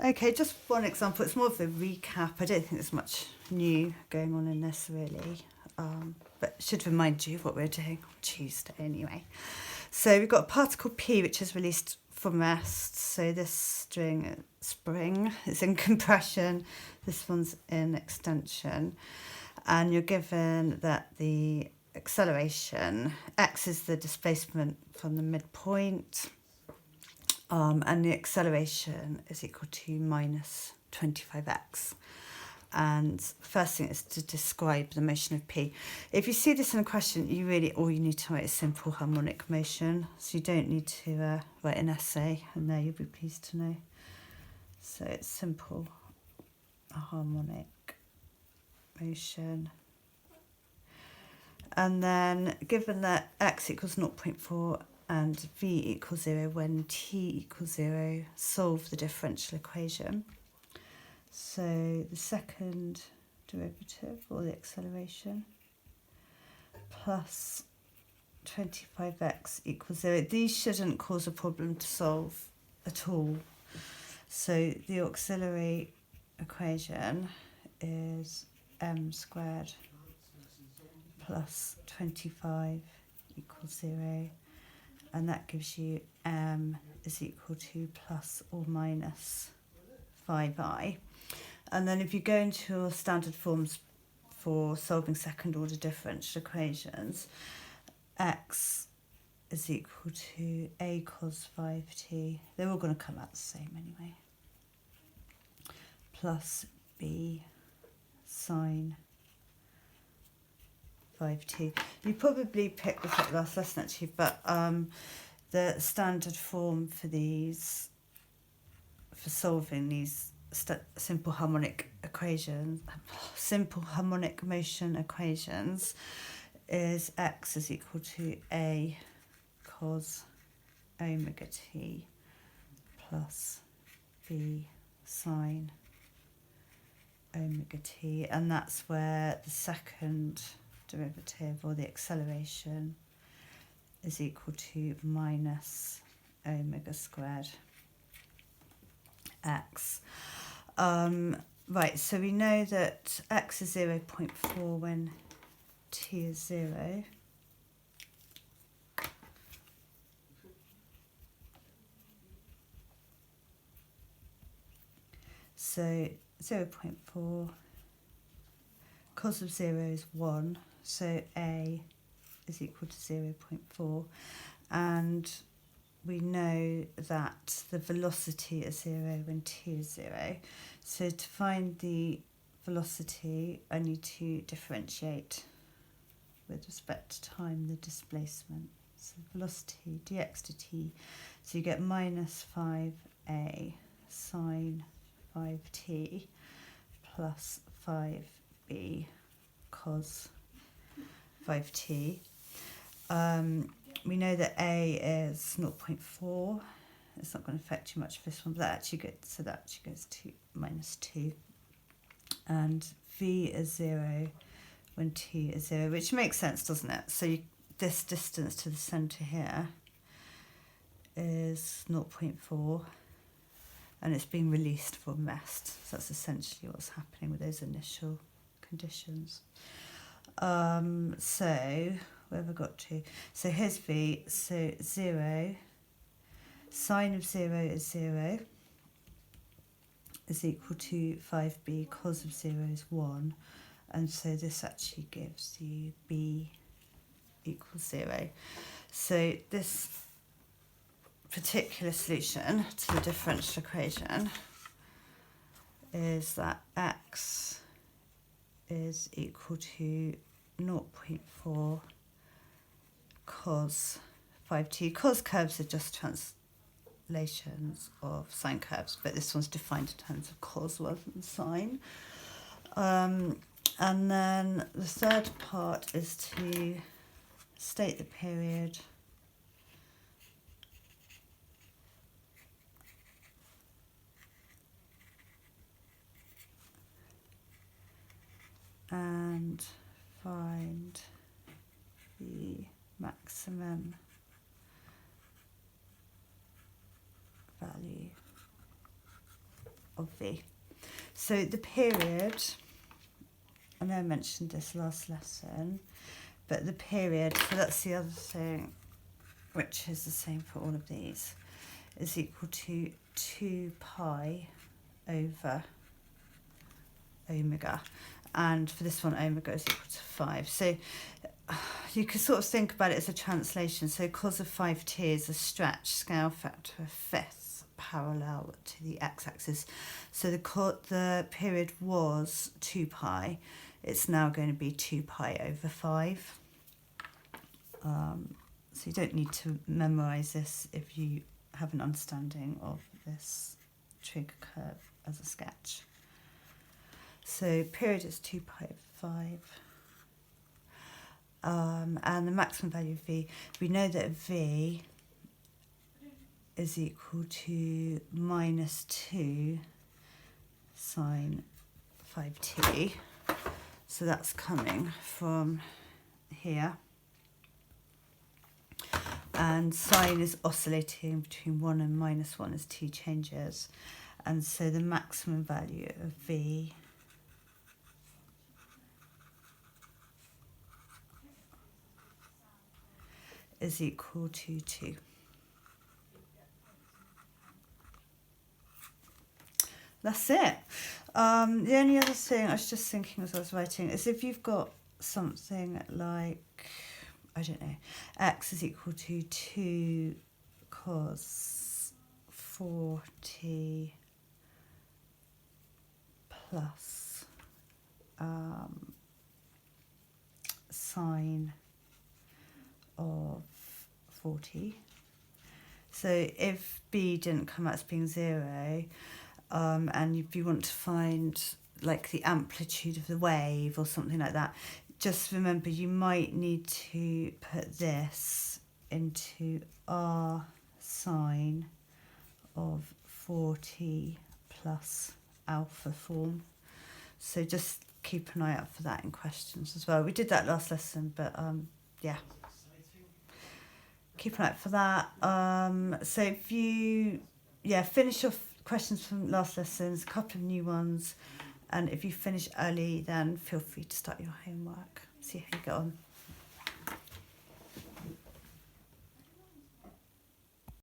Okay, just one example. It's more of a recap. I don't think there's much new going on in this really, but should remind you of what we're doing on Tuesday anyway. So we've got a particle P which is released from rest. So this string spring is in compression, this one's in extension, and you're given that the acceleration, x is the displacement from the midpoint, and the acceleration is equal to minus 25x. And first thing is to describe the motion of P. If you see this in a question, all you need to write is simple harmonic motion. So you don't need to write an essay, and there you'll be pleased to know. So it's simple harmonic motion. And then given that x equals 0.4 and v equals 0 when t equals 0, solve the differential equation. So the second derivative, or the acceleration, plus 25x equals 0. These shouldn't cause a problem to solve at all. So the auxiliary equation is m squared plus 25 equals 0. And that gives you m is equal to plus or minus 5i. And then if you go into your standard forms for solving second order differential equations, x is equal to a cos 5t. They're all going to come out the same anyway. Plus b sine 5t. You probably picked this up last lesson actually, but the standard form for these, for solving these simple harmonic motion equations, is x is equal to a cos omega t plus b sine omega t, and that's where the second derivative, or the acceleration, is equal to minus omega squared x. Right, so we know that x is 0.4 when t is 0. So 0.4, cos of 0 is 1, so a is equal to 0.4, and we know that the velocity is 0 when t is 0. So to find the velocity, I need to differentiate with respect to time the displacement. So velocity dx to t, so you get minus 5a sine 5t plus 5b cos 5t. We know that a is 0.4. It's not going to affect you much for this one, but that actually goes to minus 2. And v is 0 when t is 0, which makes sense, doesn't it? So this distance to the centre here is 0.4, and it's being released from rest. So that's essentially what's happening with those initial conditions. So where have I got to? So here's v, so 0, sine of 0 is 0, is equal to 5b, cos of 0 is 1, and so this actually gives you b equals 0. So this particular solution to the differential equation is that x is equal to 0.4 cos 5t. Cos curves are just translations of sine curves, but this one's defined in terms of cos rather than sine. And then the third part is to state the period and find the maximum value of V. So the period, I know I mentioned this last lesson, but the period, so that's the other thing, which is the same for all of these, is equal to 2 pi over omega. And for this one, omega is equal to 5. So you can sort of think about it as a translation. So cos of 5t is a stretch scale factor of fifths parallel to the x-axis. So the period was 2 pi. It's now going to be 2 pi over 5. So you don't need to memorise this if you have an understanding of this trig curve as a sketch. So period is 2 pi over 5. And the maximum value of V, we know that V is equal to minus 2 sine 5t. So that's coming from here. And sine is oscillating between 1 and minus 1 as t changes. And so the maximum value of V is equal to 2. That's it. The only other thing I was just thinking as I was writing is if you've got something like, I don't know, x is equal to 2 cos 4t plus sine of 40. So if b didn't come out as being 0, and if you want to find like the amplitude of the wave or something like that, just remember you might need to put this into r sine of 40 plus alpha form. So just keep an eye out for that in questions as well. We did that last lesson, but yeah. Keep an eye out for that. So if you, finish off questions from last lessons, a couple of new ones, and if you finish early, then feel free to start your homework. See how you get on.